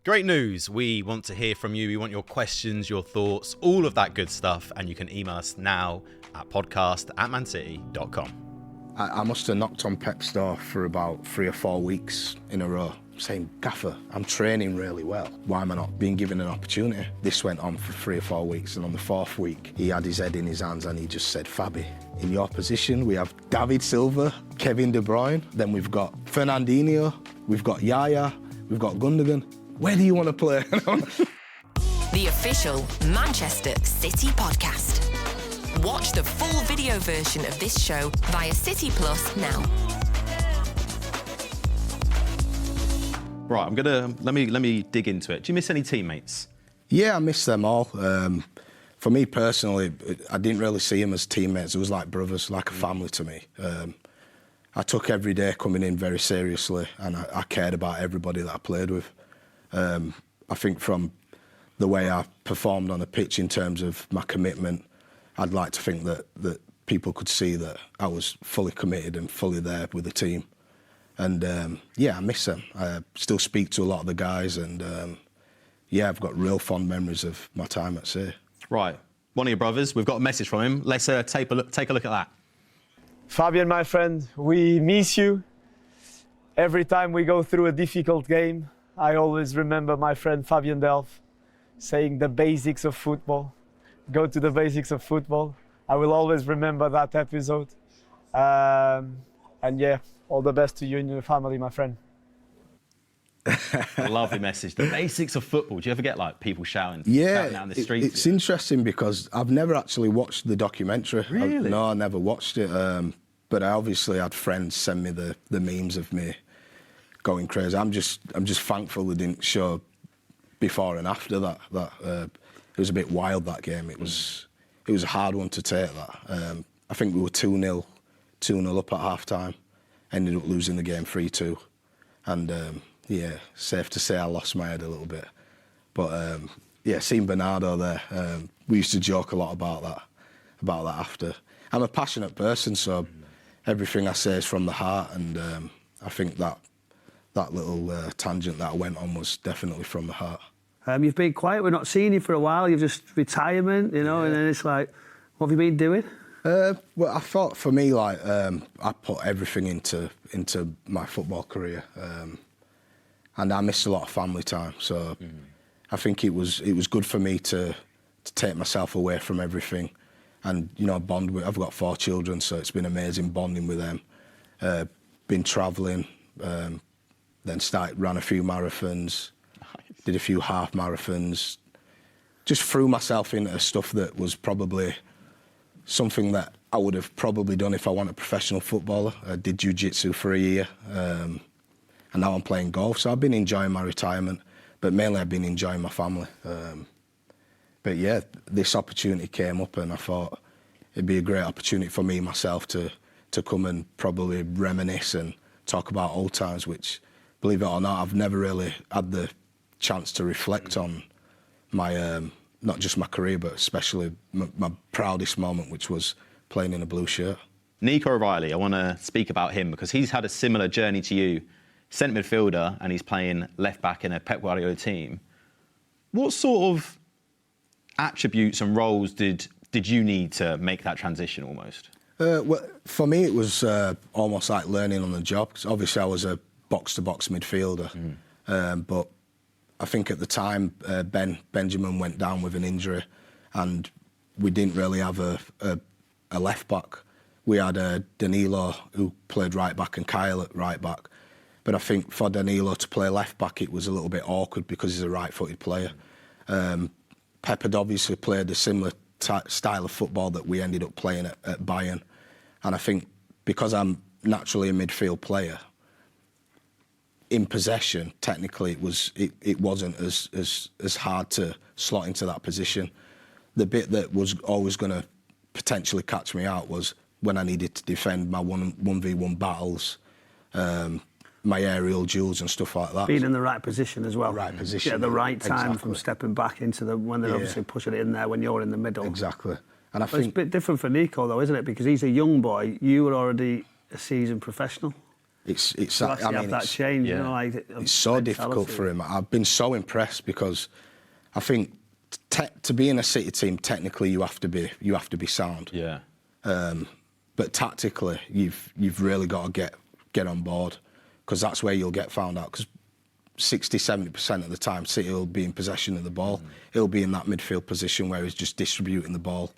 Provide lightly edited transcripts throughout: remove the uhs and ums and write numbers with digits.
Great news. We want to hear from you. We want your questions, your thoughts, all of that good stuff. And you can email us now at podcast@mancity.com. I must have knocked on Pep's door for about 3 or 4 weeks in a row, saying, Gaffer, I'm training really well. Why am I not being given an opportunity? This went on for 3 or 4 weeks, and on the 4th week, he had his head in his hands and he just said, Fabi, in your position, we have David Silva, Kevin De Bruyne, then we've got Fernandinho, we've got Yaya, we've got Gundogan. Where do you want to play? The official Manchester City podcast. Watch the full video version of this show via City Plus now. Right, let me dig into it. Do you miss any teammates? Yeah, I miss them all. For me personally, I didn't really see them as teammates. It was like brothers, like a family to me. I took every day coming in very seriously, and I cared about everybody that I played with. I think from the way I performed on the pitch in terms of my commitment, I'd like to think that people could see that I was fully committed and fully there with the team. And yeah, I miss them. I still speak to a lot of the guys, and yeah, I've got real fond memories of my time at sea. Right, one of your brothers, we've got a message from him. Let's take a look at that. Fabian, my friend, we miss you. Every time we go through a difficult game, I always remember my friend Fabian Delph saying the basics of football. Go to the basics of football. I will always remember that episode. And yeah, all the best to you and your family, my friend. Lovely message. The basics of football. Do you ever get like people shouting out in the streets? It's interesting because I've never actually watched the documentary. Really? No, I never watched it. But I obviously had friends send me the memes of me going crazy. I'm just thankful they didn't show before and after that. It was a bit wild, that game. It was a hard one to take, that. I think we were 2-0 up at half time. Ended up losing the game 3-2. And yeah, safe to say I lost my head a little bit. But yeah, seeing Bernardo there, we used to joke a lot about that after. I'm a passionate person, so everything I say is from the heart, and I think that little tangent that I went on was definitely from the heart. You've been quiet, we're not seeing you for a while, you've just retirement, you know, and then it's like, what have you been doing? Well, I thought for me, like, I put everything into my football career, and I missed a lot of family time. So I think it was good for me to take myself away from everything, and bond with. I've got 4 children, so it's been amazing bonding with them. Been travelling, then ran a few marathons, did a few half marathons. Just threw myself into stuff that was probably something that I would have probably done if I wasn't a professional footballer. I did jiu-jitsu for a year, and now I'm playing golf. So I've been enjoying my retirement, but mainly I've been enjoying my family. But yeah, this opportunity came up, and I thought it'd be a great opportunity for me myself to come and probably reminisce and talk about old times, which, believe it or not, I've never really had the chance to reflect on my not just my career, but especially my proudest moment, which was playing in a blue shirt. Nico O'Reilly, I want to speak about him because he's had a similar journey to you. Centre midfielder, and he's playing left back in a Pep Guardiola team. What sort of attributes and roles did you need to make that transition almost? Well, for me, it was almost like learning on the job. 'Cause obviously, I was a box-to-box midfielder, but I think at the time, Benjamin went down with an injury, and we didn't really have a left back. We had Danilo, who played right back, and Kyle at right back. But I think for Danilo to play left back, it was a little bit awkward because he's a right-footed player. Pep had obviously played a similar style of football that we ended up playing at Bayern. And I think because I'm naturally a midfield player, in possession, technically, it wasn't as hard to slot into that position. The bit that was always going to potentially catch me out was when I needed to defend my 1v1 battles, my aerial duels and stuff like that. Being in the right position as well. Right position. Yeah, the right time exactly. from stepping back into when they're obviously pushing it in there when you're in the middle. Exactly. And I think it's a bit different for Nico though, isn't it? Because he's a young boy. You were already a seasoned professional. It's to actually have that change. yeah. You know, like, it's so difficult for him. I've been so impressed because I think to be in a City team, technically you have to be sound. Yeah. But tactically, you've really got to get on board, because that's where you'll get found out. Because 60-70% of the time, City will be in possession of the ball. He'll be in that midfield position where he's just distributing the ball.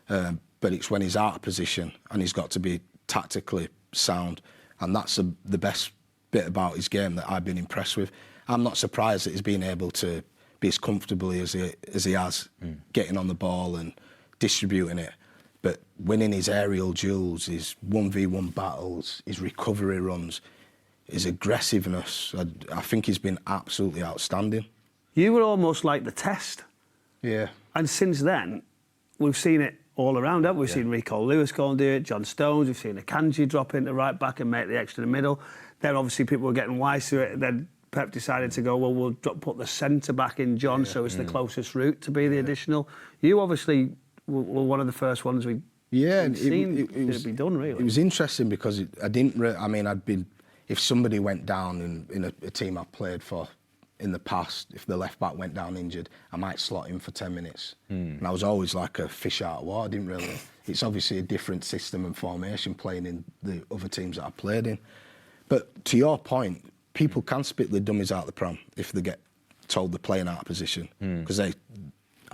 But it's when he's out of position and he's got to be tactically sound. And that's the best bit about his game that I've been impressed with. I'm not surprised that he's been able to be as comfortably as he has, getting on the ball and distributing it. But winning his aerial duels, his 1v1 battles, his recovery runs, his aggressiveness, I think he's been absolutely outstanding. You were almost like the test. Yeah. And since then, we've seen it all around, haven't we? We've seen Rico Lewis go and do it, John Stones, we've seen Akanji drop into right back and make the extra in the middle. Then obviously people were getting wise to it. Then Pep decided to go, well, we'll put the centre back in John, so it's the closest route to be the additional. You obviously were one of the first ones we'd seen it be done, really. It was interesting because if somebody went down in a team I played for in the past, if the left back went down injured, I might slot in for 10 minutes. And I was always like a fish out of water. I didn't really... It's obviously a different system and formation playing in the other teams that I played in. But to your point, people can spit the dummies out of the pram if they get told they're playing out of position. Because I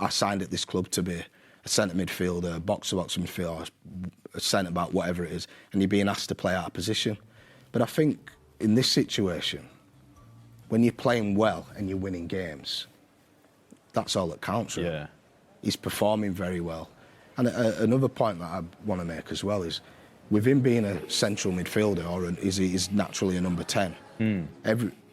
signed at this club to be a centre midfielder, a box-to-box midfielder, a centre-back, whatever it is, and you're being asked to play out of position. But I think in this situation, when you're playing well and you're winning games, that's all that counts, really. Yeah. He's performing very well. And another point that I want to make as well is, with him being a central midfielder, or he's naturally a number 10,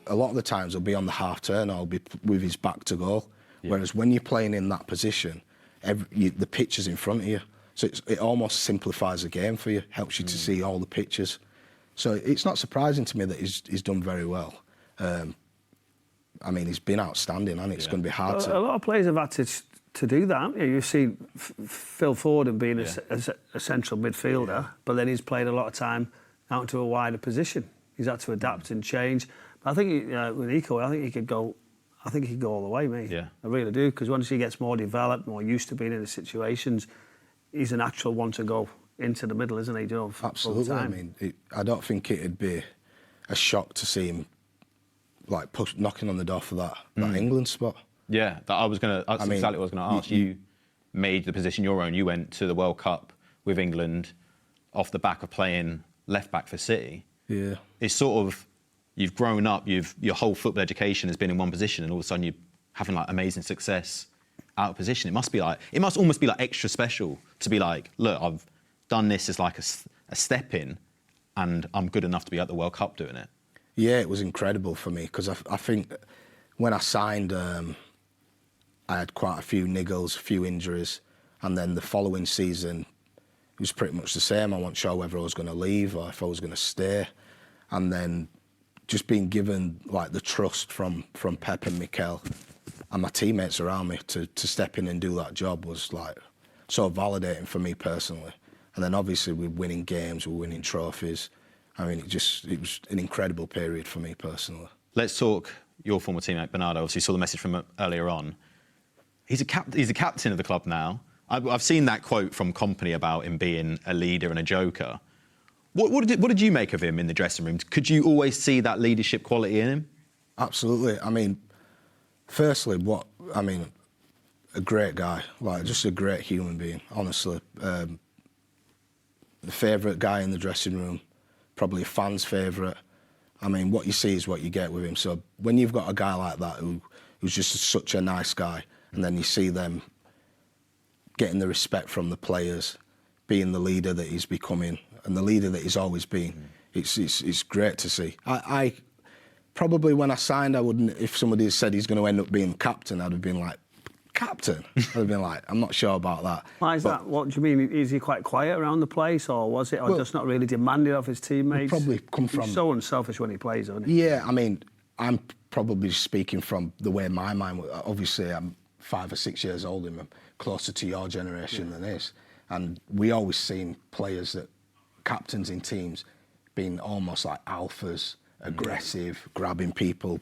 a lot of the times he'll be on the half-turn or he'll be with his back to goal. Yeah. Whereas when you're playing in that position, the pitch is in front of you. So it almost simplifies the game for you, helps you to see all the pictures. So it's not surprising to me that he's done very well. He's been outstanding, and it's going to be hard to... A lot of players have had to do that. You've seen Phil Foden being a central midfielder, but then he's played a lot of time out into a wider position. He's had to adapt and change. But I think with Eco, I think he could go all the way, mate. Yeah. I really do, because once he gets more developed, more used to being in the situations, he's an actual one to go into the middle, isn't he, Joe? Absolutely. I mean, I don't think it'd be a shock to see him like knocking on the door for that England spot. Yeah, that's exactly what I was going to ask. You made the position your own. You went to the World Cup with England off the back of playing left back for City. Yeah, it's sort of, you've grown up. Your whole football education has been in one position, and all of a sudden you're having like amazing success out of position. It must almost be like extra special to be like, look, I've done this as like a step in, and I'm good enough to be at the World Cup doing it. Yeah, it was incredible for me, because I think when I signed, I had quite a few niggles, a few injuries, and then the following season it was pretty much the same. I wasn't sure whether I was going to leave or if I was going to stay, and then just being given like the trust from Pep and Mikel and my teammates around me to step in and do that job was like so validating for me personally. And then obviously we're winning games, we're winning trophies. I mean, it was an incredible period for me personally. Let's talk your former teammate Bernardo. Obviously, you saw the message from earlier on. He's a captain of the club now. I've seen that quote from Kompany about him being a leader and a joker. What did you make of him in the dressing room? Could you always see that leadership quality in him? Absolutely. I mean, firstly, a great guy, like just a great human being, honestly. The favourite guy in the dressing room, probably a fan's favourite. I mean, what you see is what you get with him. So when you've got a guy like that who's just such a nice guy, and then you see them getting the respect from the players, being the leader that he's becoming, and the leader that he's always been, it's great to see. I probably, when I signed, I wouldn't, if somebody had said he's going to end up being captain, I'd have been like, captain? I'd have been like, I'm not sure about that. Why is that? What do you mean? Is he quite quiet around the place, or was it, or just not really demanding of his teammates? Probably come from... He's so unselfish when he plays, isn't he? Yeah, I mean, I'm probably speaking from the way my mind... Obviously, I'm 5 or 6 years older, I'm closer to your generation than his. And we always seen players that, captains in teams, being almost like alphas, aggressive, grabbing people,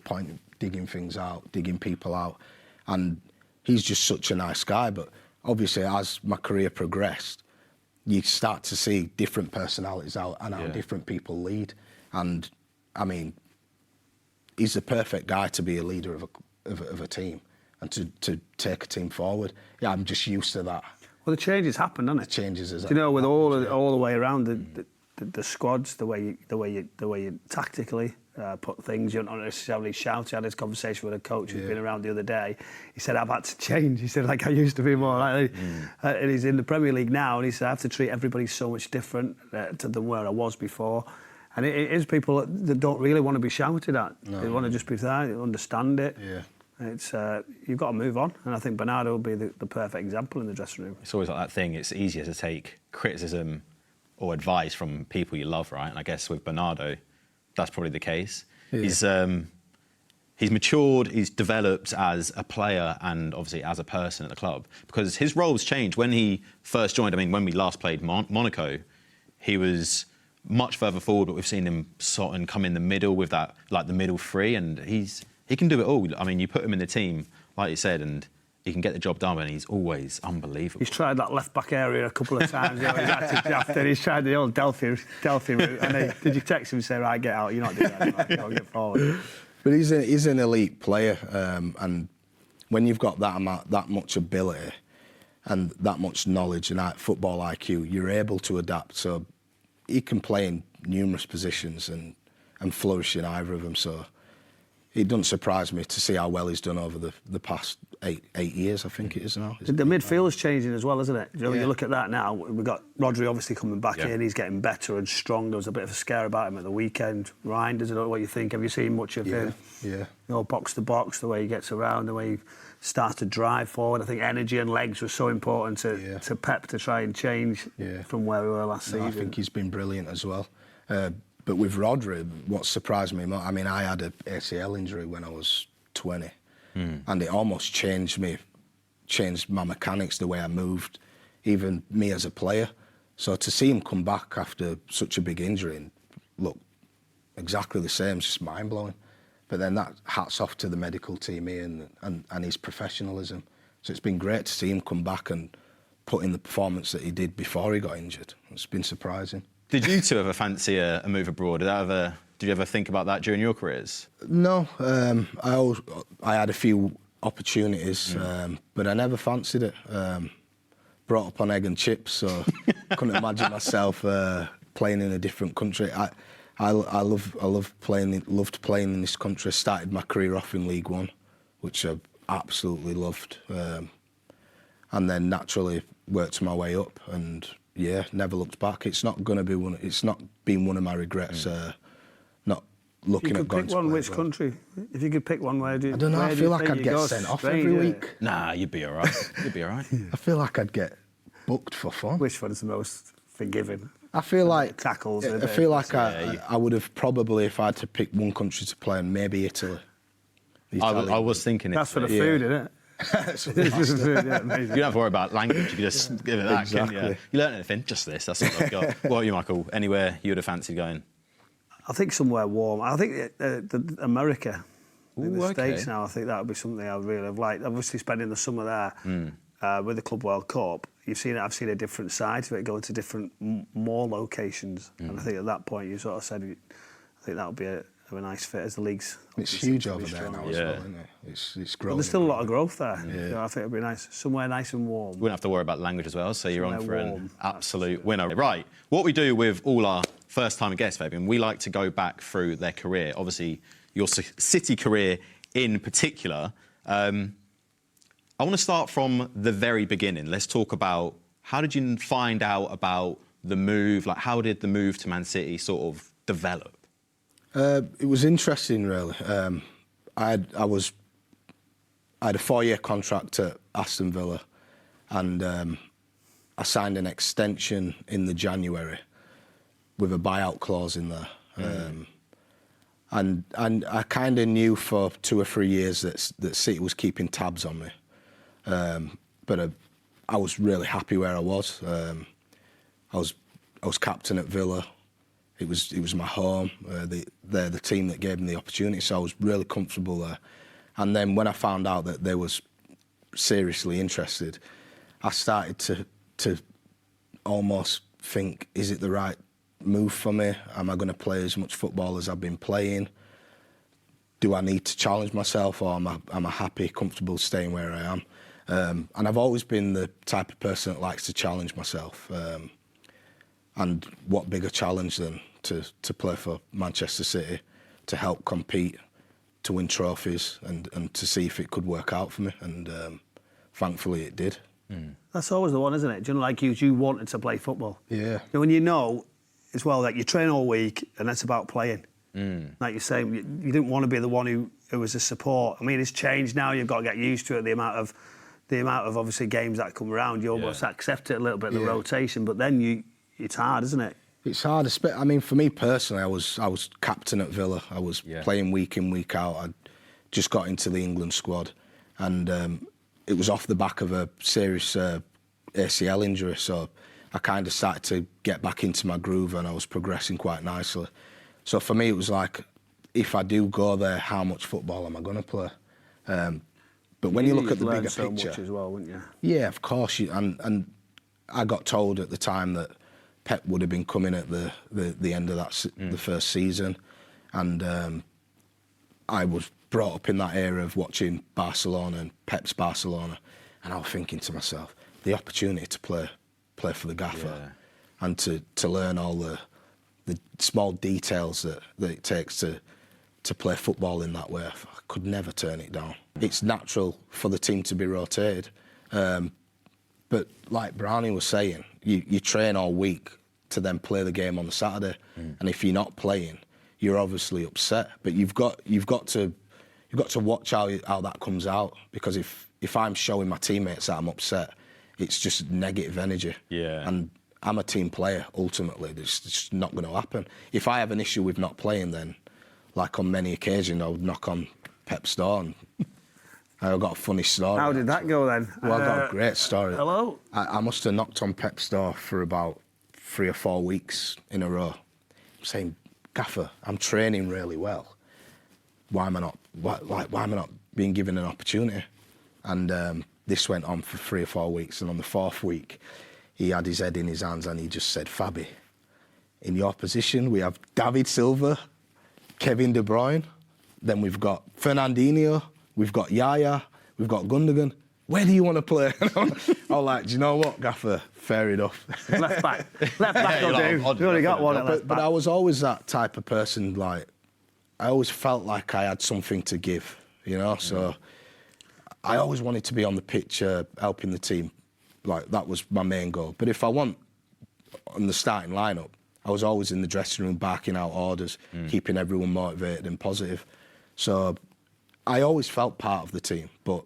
digging things out, digging people out. And he's just such a nice guy. But obviously, as my career progressed, you start to see different personalities out and how different people lead. And I mean, he's the perfect guy to be a leader of a team and to take a team forward. Yeah, I'm just used to that. Well, the changes happen, don't it? The changes, Do you know, with all the way around the squads, the way you tactically put things, you don't necessarily shout. I had this conversation with a coach who's been around the other day. He said, I've had to change. He said, like, I used to be more like and he's in the Premier League now, and he said, I have to treat everybody so much different than where I was before. And it is people that don't really want to be shouted at. No. They want to just be there, understand it. Yeah. It's you've got to move on, and I think Bernardo will be the perfect example in the dressing room. It's always like that thing. It's easier to take criticism or advice from people you love, right? And I guess with Bernardo, that's probably the case. Yeah. He's matured, he's developed as a player and obviously as a person at the club, because his roles changed when he first joined. I mean, when we last played Monaco, he was much further forward, but we've seen him sort and come in the middle with that, like the middle three, and he can do it all. I mean, you put him in the team, like you said, and he can get the job done, and he's always unbelievable. He's tried that left-back area a couple of times. He's had to draft it. He's tried the old Delph route. And did you text him and say, right, get out, you're not doing that, right, go, get forward? But he's an elite player, and when you've got that much ability and that much knowledge and football IQ, you're able to adapt. So he can play in numerous positions and flourish in either of them. So it doesn't surprise me to see how well he's done over the past eight years, I think it is now. The midfield's changing as well, isn't it? You know, you look at that now, we've got Rodri obviously coming back in, he's getting better and stronger. There was a bit of a scare about him at the weekend. Ryan, doesn't know what you think. Have you seen much of him? Yeah. You know, box to box, the way he gets around, the way he starts to drive forward. I think energy and legs were so important to Pep to try and change from where we were last season. I think he's been brilliant as well. But with Rodri, what surprised me more, I mean, I had an ACL injury when I was 20, and it almost changed my mechanics, the way I moved, even me as a player. So to see him come back after such a big injury and look exactly the same, it's just mind-blowing. But then that hats off to the medical team here and his professionalism. So it's been great to see him come back and put in the performance that he did before he got injured. It's been surprising. Did you two ever fancy a move abroad? Did you ever think about that during your careers? No, I had a few opportunities, but I never fancied it. Brought up on egg and chips, so couldn't imagine myself playing in a different country. I loved playing in this country. I started my career off in League One, which I absolutely loved, and then naturally worked my way up and. Yeah, never looked back. It's not going to be one. It's not been one of my regrets. Not looking at going to play. Pick one, which country? If you could pick one, where do you? I don't know. I feel like I'd get sent off every week. Nah, you'd be all right. You'd be all right. I feel like I'd get booked for fun. Which one is the most forgiving? I feel like tackles. I feel like I would have probably, if I had to pick one country to play in, maybe Italy. I was thinking that's for the food, isn't it? You don't have to worry about language. You can just give it that. Exactly. You learn anything? Just this. That's what I've got. What about you, Michael? Anywhere you would have fancied going? I think somewhere warm. I think America, the States now. I think that would be something I would really have liked. Obviously, spending the summer there with the Club World Cup, I've seen a different side to it, going to different more locations. And I think at that point, you sort of said, I think that would be a nice fit as the league's. It's huge over there now as well, isn't it? It's growing. But there's still a lot of growth there. Yeah. You know, I think it'd be nice. Somewhere nice and warm. We wouldn't have to worry about language as well, so you're on for an absolute winner. Yeah. Right, what we do with all our first-time guests, Fabian, we like to go back through their career. Obviously, your City career in particular. I want to start from the very beginning. Let's talk about how did you find out about the move? Like, how did the move to Man City sort of develop? It was interesting, really. I had a 4-year contract at Aston Villa, and I signed an extension in the January with a buyout clause in there. And I kind of knew for 2 or 3 years that City was keeping tabs on me, but I was really happy where I was. I was captain at Villa. It was my home. They're the team that gave me the opportunity, so I was really comfortable there. And then when I found out that they was seriously interested, I started to almost think, is it the right move for me? Am I going to play as much football as I've been playing? Do I need to challenge myself, or am I happy, comfortable staying where I am? And I've always been the type of person that likes to challenge myself. And what bigger challenge than to play for Manchester City, to help compete, to win trophies, and to see if it could work out for me. And thankfully it did. That's always the one, isn't it? Do you know, like you wanted to play football. Yeah. You know, when you know as well that you train all week and that's about playing. Like you say, you didn't want to be the one who was a support. I mean, it's changed now. You've got to get used to it. The amount of obviously games that come around, you almost accept it a little bit, the rotation. But then it's hard, isn't it? It's hard. I mean, for me personally, I was captain at Villa. I was playing week in, week out. I just got into the England squad, and it was off the back of a serious ACL injury. So I kind of started to get back into my groove, and I was progressing quite nicely. So for me, it was like, if I do go there, how much football am I going to play? But when you look at the bigger so picture, much as well, wouldn't you? Yeah, of course. And I got told at the time that Pep would have been coming at the end of the first season, and I was brought up in that era of watching Barcelona and Pep's Barcelona, and I was thinking to myself, the opportunity to play for the gaffer and to learn all the small details that it takes to play football in that way, I could never turn it down. It's natural for the team to be rotated, but like Brownie was saying, you train all week to then play the game on the Saturday, and if you're not playing, you're obviously upset. But you've got to watch how that comes out, because if I'm showing my teammates that I'm upset, it's just negative energy. Yeah. And I'm a team player, ultimately. It's just not going to happen. If I have an issue with not playing, then, like on many occasions, I would knock on Pep's door. And I've got a funny story. How did that go then? Well, I've got a great story. Hello? I must have knocked on Pep's door for about 3 or 4 weeks in a row, saying, Gaffer, I'm training really well. Why am I not being given an opportunity? And this went on for 3 or 4 weeks, and on the 4th week, he had his head in his hands and he just said, Fabi, in your position, we have David Silva, Kevin De Bruyne, then we've got Fernandinho, we've got Yaya, we've got Gundogan. Where do you want to play? I was like, do you know what, Gaffer? Fair enough. Left back will do. You've only got one at left back. But I was always that type of person, like, I always felt like I had something to give, you know? So I always wanted to be on the pitch helping the team. Like, that was my main goal. But if I want on the starting lineup, I was always in the dressing room barking out orders, keeping everyone motivated and positive. So I always felt part of the team, but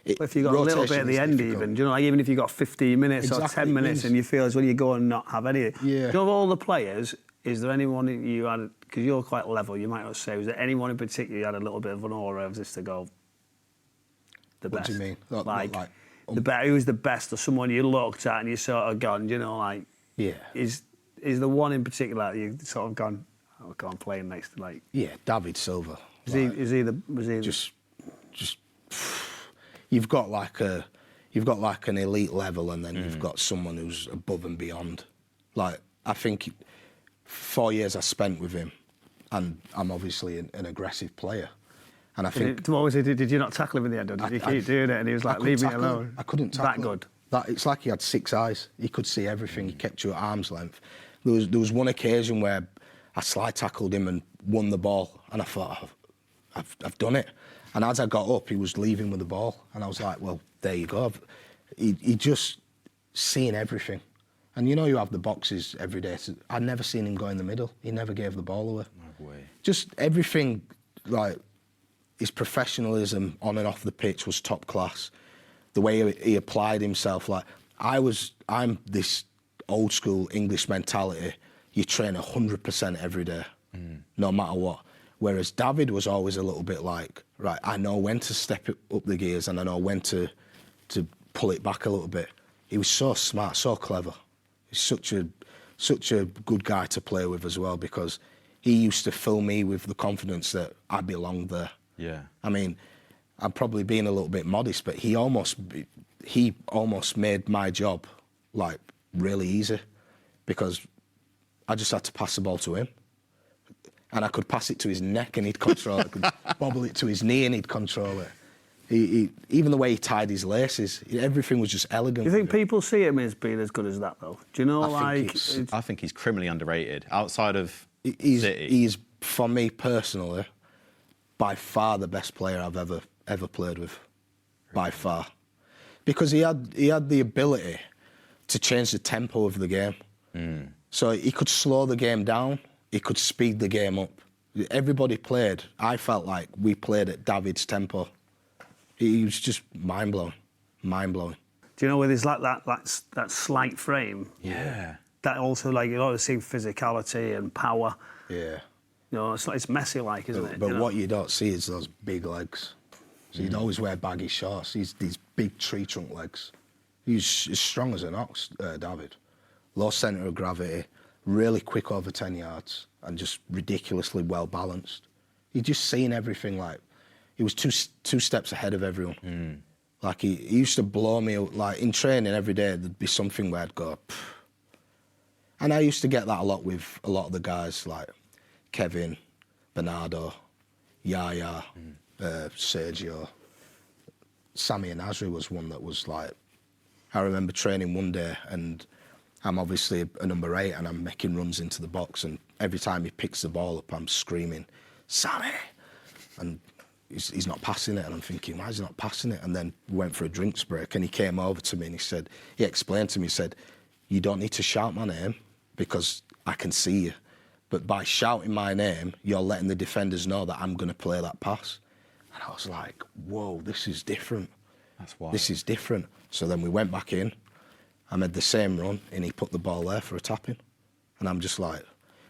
if you got a little bit at the end, even, do you know, like even if you got 15 minutes or 10 minutes and you feel as when you go and not have any. Yeah. Do you know, of all the players, is there anyone you had, because you're quite level, you might not say, was there anyone in particular you had a little bit of an aura of this to go, the best? What do you mean? Who was the best, or someone you looked at and you sort of gone, you know, like, is the one in particular that you sort of gone, oh, I can't play him next to, like... Yeah, David Silva. Was he just you've got like an elite level, and then you've got someone who's above and beyond. Like, I think 4 years I spent with him, and I'm obviously an aggressive player. And I think... What was it? Did you not tackle him in the end, or did you keep doing it and he was like, leave me alone? I couldn't tackle that him. Good? It's like he had 6 eyes. He could see everything. He kept you at arm's length. There was one occasion where I slide tackled him and won the ball, and I thought, I've done it. And as I got up, he was leaving with the ball, and I was like, well, there you go. He just seeing everything. And you know, you have the boxes every day. So I'd never seen him go in the middle. He never gave the ball away. No way. Just everything, like, his professionalism on and off the pitch was top class. The way he applied himself, like, I'm this old school English mentality. You train 100% every day, no matter what. Whereas David was always a little bit like, right, I know when to step up the gears and I know when to pull it back a little bit. He was so smart, so clever. He's such such a good guy to play with as well, because he used to fill me with the confidence that I belonged there. Yeah. I mean, I'm probably being a little bit modest, but he almost made my job like really easy, because I just had to pass the ball to him, and I could pass it to his neck and he'd control it. I could bobble it to his knee and he'd control it. He even the way he tied his laces, everything was just elegant. Do you think people see him as being as good as that, though? Do you know, I think he's criminally underrated. Outside of City. He's, for me personally, by far the best player I've ever played with, by far, because he had the ability to change the tempo of the game. So he could slow the game down, he could speed the game up. Everybody played. I felt like we played at David's tempo. He was just mind-blowing. Do you know, with his like that slight frame? Yeah. That also, like, you always see physicality and power. Yeah. You know, it's Messi-like, isn't it? But what you don't see is those big legs. So he'd always wear baggy shorts. These big tree trunk legs. He's as strong as an ox, David. Low centre of gravity, really quick over 10 yards, and just ridiculously well balanced. He'd just seen everything like. He was two steps ahead of everyone. Like he used to blow me, like in training every day, there'd be something where I'd go, pff. And I used to get that a lot with a lot of the guys like Kevin, Bernardo, Yaya, Sergio. Sammy and Nasri was one that was like, I remember training one day and I'm obviously a number 8 and I'm making runs into the box, and every time he picks the ball up, I'm screaming, Sammy! And he's not passing it, and I'm thinking, why is he not passing it? And then we went for a drinks break, and he came over to me and he explained to me, he said, you don't need to shout my name because I can see you. But by shouting my name, you're letting the defenders know that I'm going to play that pass. And I was like, whoa, this is different. That's wild. This is different. So then we went back in, I made the same run, and he put the ball there for a tap-in. And I'm just like,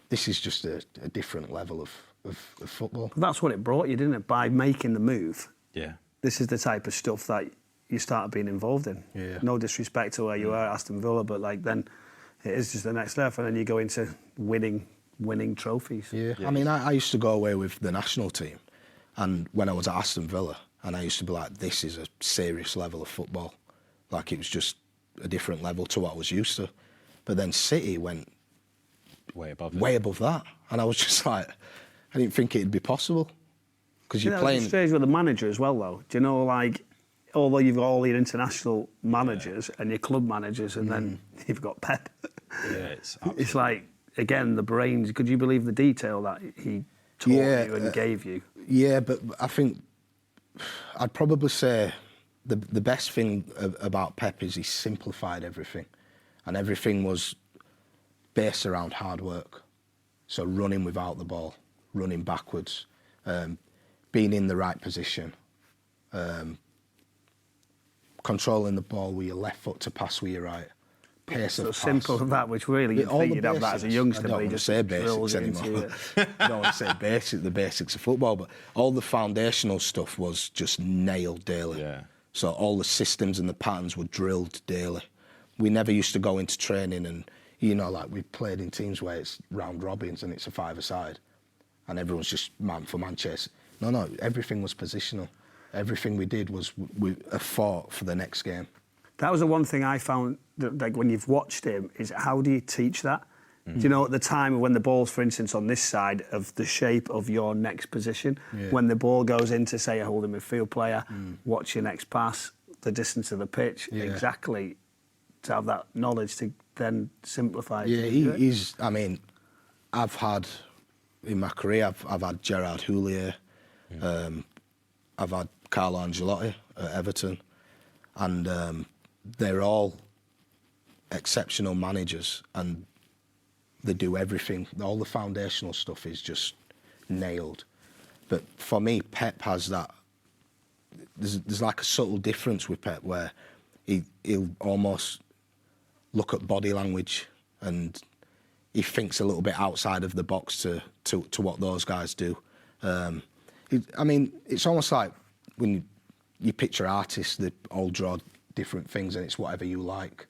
this is just a different level of football. That's what it brought you, didn't it? By making the move. Yeah. This is the type of stuff that you started being involved in. Yeah. No disrespect to where you were at Aston Villa, but like then it is just the next level, and then you go into winning trophies. Yeah. I mean, I used to go away with the national team, and when I was at Aston Villa, and I used to be like, this is a serious level of football. Like, it was just a different level to what I was used to. But then City went way above that, and I was just like, I didn't think it'd be possible. Because you're playing. That's strange with the manager as well, though. Do you know, like, although you've got all your international managers and your club managers, and then you've got Pep. Yeah, it's like, again, the brains. Could you believe the detail that he taught you and gave you? Yeah, but I think I'd probably say the best thing about Pep is he simplified everything, and everything was based around hard work. So running without the ball, running backwards, being in the right position, controlling the ball with your left foot to pass with your right, pace of pass. So simple as that, which really you'd think you'd have that as a youngster. I don't want to say basics anymore. I don't want to say the basics of football, but all the foundational stuff was just nailed daily. Yeah. So all the systems and the patterns were drilled daily. We never used to go into training and, you know, like we played in teams where it's round robins and it's a five-a-side and everyone's just man for man chase. No, everything was positional. Everything we did was a fought for the next game. That was the one thing I found, that, like, when you've watched him, is how do you teach that? Do you know, at the time when the ball's, for instance, on this side of the shape of your next position, when the ball goes into, say, a holding midfield player, watch your next pass, the distance of the pitch, exactly, to have that knowledge to then simplify. Yeah, he's. I mean, I've had in my career, I've had Gerard Houllier, I've had Carlo Ancelotti at Everton, and they're all exceptional managers, and they do everything. All the foundational stuff is just nailed. But for me, Pep has that. There's like a subtle difference with Pep where he'll almost look at body language and he thinks a little bit outside of the box to what those guys do. I mean, it's almost like when you picture artists, they all draw different things and it's whatever you like.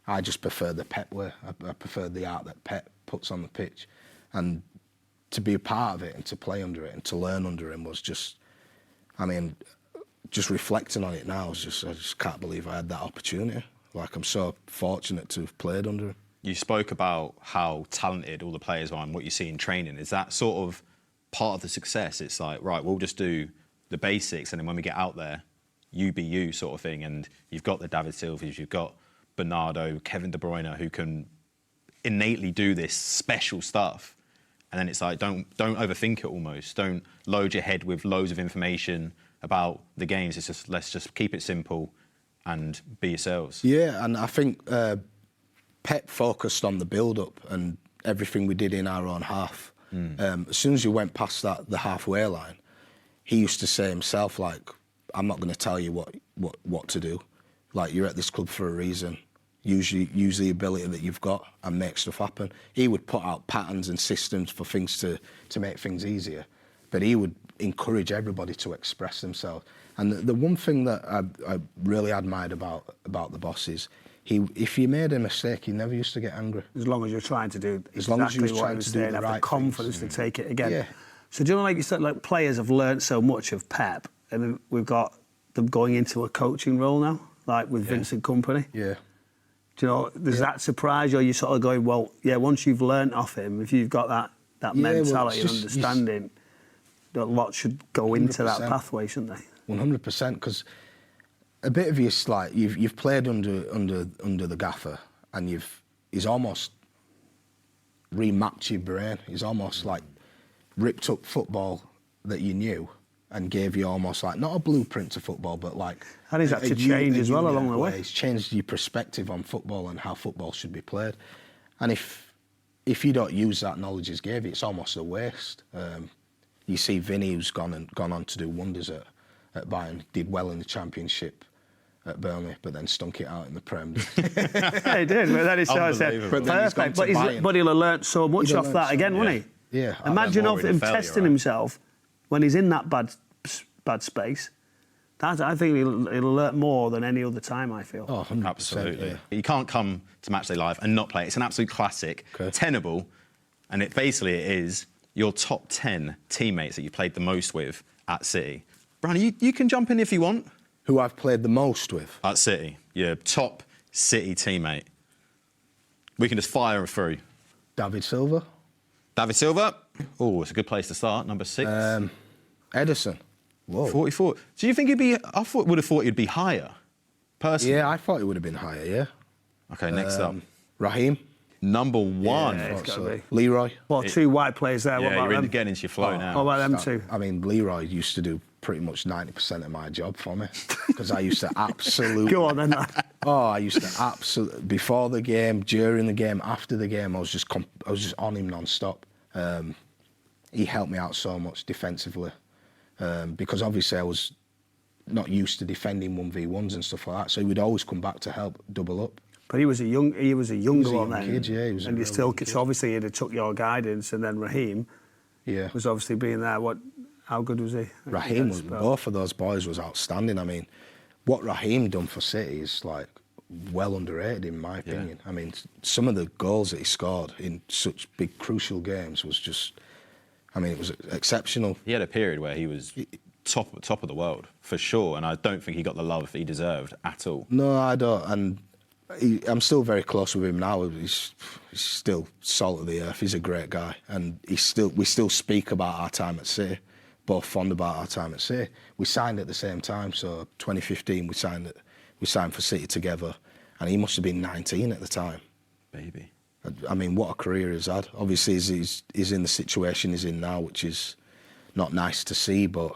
I just prefer the Pep way. I prefer the art that Pep puts on the pitch. And to be a part of it and to play under it and to learn under him was just, I mean, just reflecting on it now, I just can't believe I had that opportunity. Like, I'm so fortunate to have played under him. You spoke about how talented all the players are and what you see in training. Is that sort of part of the success? It's like, right, we'll just do the basics, and then when we get out there, you be you sort of thing. And you've got the David Silvas, you've got Bernardo, Kevin De Bruyne, who can innately do this special stuff. And then it's like, don't overthink it almost. Don't load your head with loads of information about the games. It's just, let's just keep it simple and be yourselves. Yeah, and I think Pep focused on the build-up and everything we did in our own half. As soon as you went past the halfway line, he used to say himself, like, I'm not going to tell you what to do. Like, you're at this club for a reason. Use the ability that you've got and make stuff happen. He would put out patterns and systems for things to make things easier, but he would encourage everybody to express themselves. And the one thing that I really admired about the boss is, if you made a mistake, he never used to get angry. As long as you're trying to do as long as you was trying to do the have right the confidence things. to take it again. Yeah. So do you know, like you said, like players have learnt so much of Pep, and then we've got them going into a coaching role now, like with Vincent Kompany. Yeah. Do you know, does that surprise you? Or you sort of going, well, yeah, once you've learnt off him, if you've got that mentality and understanding, a lot should go into 100%. that pathway, shouldn't they? 100%, because a bit of it's like you've played under the gaffer, and he's almost remapped your brain. He's almost like ripped up football that you knew and gave you almost like, not a blueprint to football, but like... And he's had to change as well along the way. He's changed your perspective on football and how football should be played. And if you don't use that knowledge he's gave you, it's almost a waste. You see Vinny, who's gone on to do wonders at Bayern, did well in the Championship at Burnley, but then stunk it out in the Prem. Yeah, he did. But then he sort of said, perfect. But he'll have learnt so much off that again, won't he? Yeah. Imagine of him testing himself when he's in that bad space. I think he'll learn more than any other time, I feel. Oh, 100%. Absolutely. Yeah. You can't come to Matchday Live and not play it. It's an absolute classic, tenable, and it is your top 10 teammates that you played the most with at City. Brian, you can jump in if you want. Who I've played the most with? At City, your top City teammate. We can just fire them through. David Silva. David Silva. Oh, it's a good place to start. Number 6. Edison. Whoa. 44. Do you think would have thought he'd be higher, personally? Yeah, I thought he would have been higher, yeah. Okay, next up. Raheem. Number 1. Yeah, it's got to be. Leroy. Well, 2 white players there. What about you're them? getting into your flow now. What about them 2? I mean, Leroy used to do pretty much 90% of my job for me, because I used to absolutely... Go on then. I used to absolutely... Before the game, during the game, after the game, I was just on him non-stop. He helped me out so much defensively, because obviously I was not used to defending 1v1s and stuff like that, so he would always come back to help double up. But he was a young one then. Kid, yeah, he was and you still, so obviously he'd have took your guidance, and then Raheem was obviously being there. How good was he? Raheem was, both of those boys was outstanding. I mean, what Raheem done for City is like well underrated in my opinion. I mean, some of the goals that he scored in such big crucial games was just, I mean, it was exceptional. He had a period where he was top of the world for sure, and I don't think he got the love he deserved at all. No, I don't, and I'm still very close with him now. He's still salt of the earth. He's a great guy, and we still speak about our time at City. Both fond about our time at City. We signed at the same time, so 2015 we signed for City together, and he must have been 19 at the time. Baby. I mean, what a career he's had. Obviously, he's in the situation he's in now, which is not nice to see, but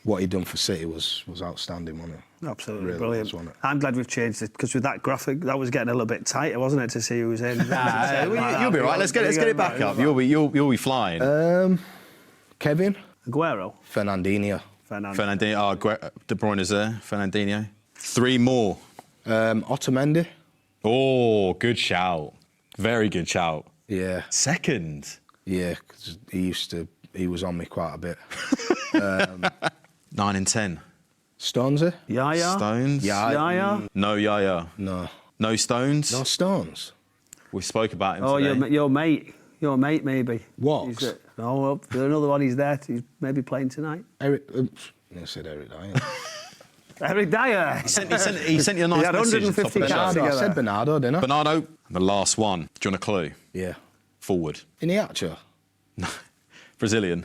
what he done for City was outstanding, wasn't it? Absolutely really brilliant. Was, wasn't it? I'm glad we've changed it, because with that graphic, that was getting a little bit tighter, wasn't it, to see who was in? You'll be right. Let's get it back up. You'll be flying. Kevin. Aguero. Fernandinho. De Bruyne is there. Fernandinho. 3 more. Otamendi. Oh, good shout. Very good shout. Yeah. Second. Yeah, because he was on me quite a bit. 9 and 10. Stonesy. Yaya. Stones. Yaya. No Yaya. No. No Stones. No Stones. We spoke about him Oh, today. your mate maybe. Walks. No, well, there's another one. He's there. He's maybe playing tonight. Eric. I said Eric Dyer. Eric Dyer. He sent you a nice had message at the top of 150 the show. cards. Bernardo. I together. said Bernardo, didn't I? Bernardo, the last one. Do you want a clue? Yeah. Forward. Iniacho. Brazilian.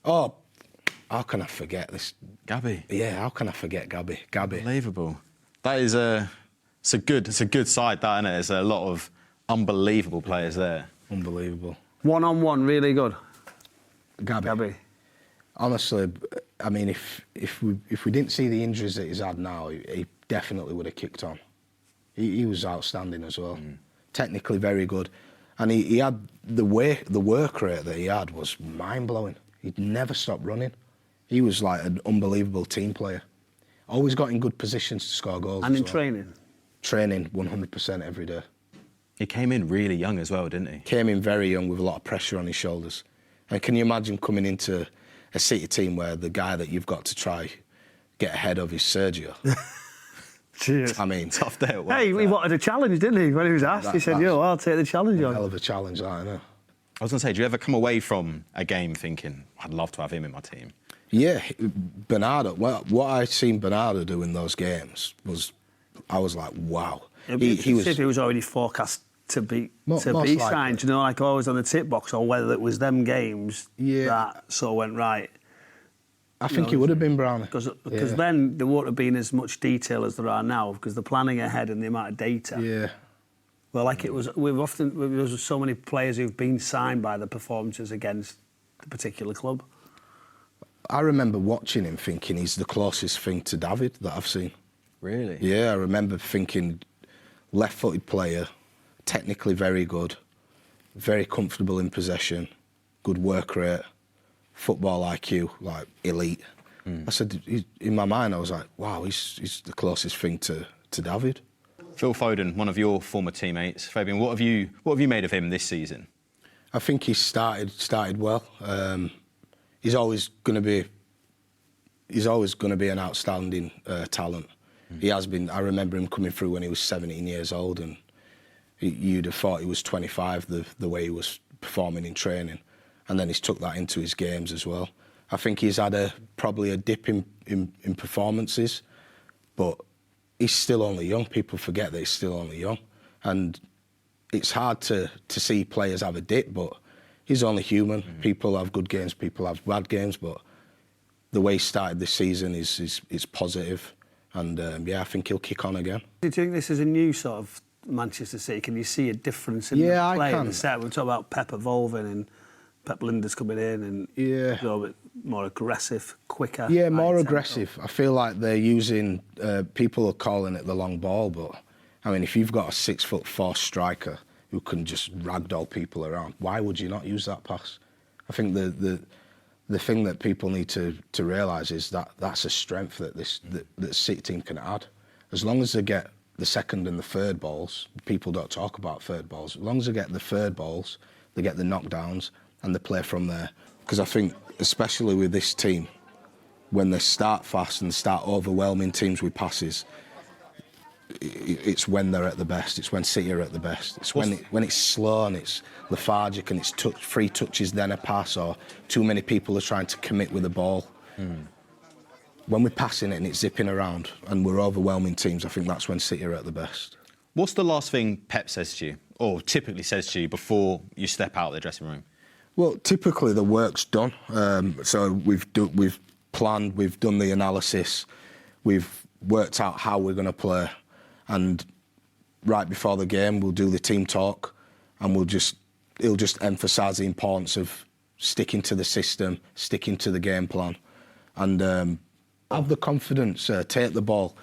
Oh, how can I forget this? Gabby. Yeah, how can I forget Gabby? Gabby. Unbelievable. That is it's a good side, that, isn't it? There's a lot of unbelievable players there. Unbelievable. One-on-one, really good. Gabby. Honestly, I mean, if we didn't see the injuries that he's had now, he definitely would have kicked on. He was outstanding as well. Technically very good. And he had the work rate that he had was mind-blowing. He'd never stop running. He was like an unbelievable team player. Always got in good positions to score goals. And in as well. training. Training 100% every day. He came in really young as well, didn't he? Came in very young with a lot of pressure on his shoulders. And can you imagine coming into a City team where the guy that you've got to try get ahead of is Sergio? Cheers. I mean, Tough day at work. Hey, he wanted a challenge, didn't he? When he was asked, he said, that's- "Yo, I'll take the challenge a on." hell of a challenge, that, I know. I was going to say, do you ever come away from a game thinking, I'd love to have him in my team? Yeah, Bernardo. Well, what I seen Bernardo do in those games was, I was like, wow. He was already forecast to be Most signed. likely. You know, like always on the tip box, or whether it was them games that sort of went right. I think he would have been Brownie. Because then there wouldn't have been as much detail as there are now, because the planning ahead and the amount of data. Yeah. Well, like it was, there's so many players who've been signed by the performances against the particular club. I remember watching him thinking he's the closest thing to David that I've seen. Really? Yeah, I remember thinking left-footed player, technically very good, very comfortable in possession, good work rate, football IQ, like elite. I said, in my mind, I was like, wow, he's the closest thing to David. Phil Foden, one of your former teammates. Fabian, what have you made of him this season? I think he started well. He's always going to be an outstanding talent. He has been. I remember him coming through when he was 17 years old, and you'd have thought he was 25 the way he was performing in training, and then he's took that into his games as well. I think he's had probably a dip in performances, but he's still only young. People forget that he's still only young, and it's hard to see players have a dip, but he's only human. People have good games, people have bad games, but the way he started this season is positive, and I think he'll kick on again. Do you think this is a new sort of Manchester City? Can you see a difference in the Yeah, play? I can. The set? We talk about Pep evolving and Pep Linders coming in, and Yeah. a little bit more aggressive, quicker. Yeah, more high aggressive. tempo. I feel like they're using, people are calling it the long ball, but I mean, if you've got a 6'4" striker who can just ragdoll people around, why would you not use that pass? I think the thing that people need to realise is that that's a strength that the City team can add. As long as they get the second and the third balls, people don't talk about third balls. As long as they get the third balls, they get the knockdowns, and they play from there. Because I think, especially with this team, when they start fast and start overwhelming teams with passes, it's when they're at the best. It's when City are at the best. It's when it's slow and it's lethargic and it's free touches, then a pass, or too many people are trying to commit with the ball. When we're passing it and it's zipping around and we're overwhelming teams, I think that's when City are at the best. What's the last thing Pep says to you, or typically says to you, before you step out of the dressing room? Well, typically the work's done. So we've planned, we've done the analysis, we've worked out how we're going to play, and right before the game we'll do the team talk, and he'll just emphasise the importance of sticking to the system, sticking to the game plan, and have the confidence, take the ball.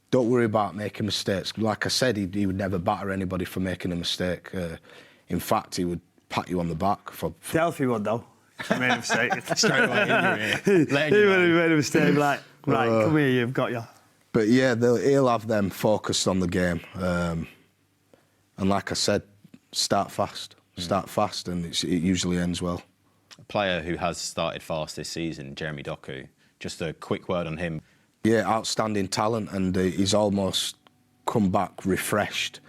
Don't worry about making mistakes. Like I said, he would never batter anybody for making a mistake. In fact, he would pat you on the back for Delph would, though. He made a mistake. Straight away, He would have made a mistake, like, right, come here, you've got you. But yeah, he'll have them focused on the game. And like I said, start fast, and it usually ends well. A player who has started fast this season, Jeremy Doku. Just a quick word on him. Yeah, outstanding talent, and he's almost come back refreshed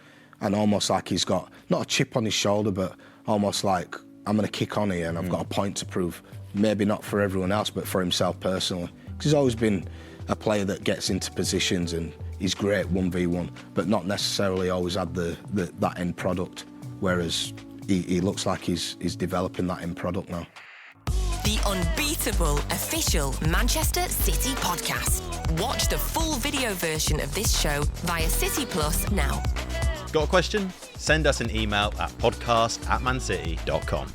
and almost like he's got not a chip on his shoulder, but almost like I'm going to kick on here and I've got a point to prove. Maybe not for everyone else, but for himself personally. Because he's always been a player that gets into positions and he's great 1v1, but not necessarily always had that end product. Whereas he looks like he's developing that end product now. The unbeatable official Manchester City podcast. Watch the full video version of this show via City Plus now. Got a question? Send us an email at podcast@mancity.com.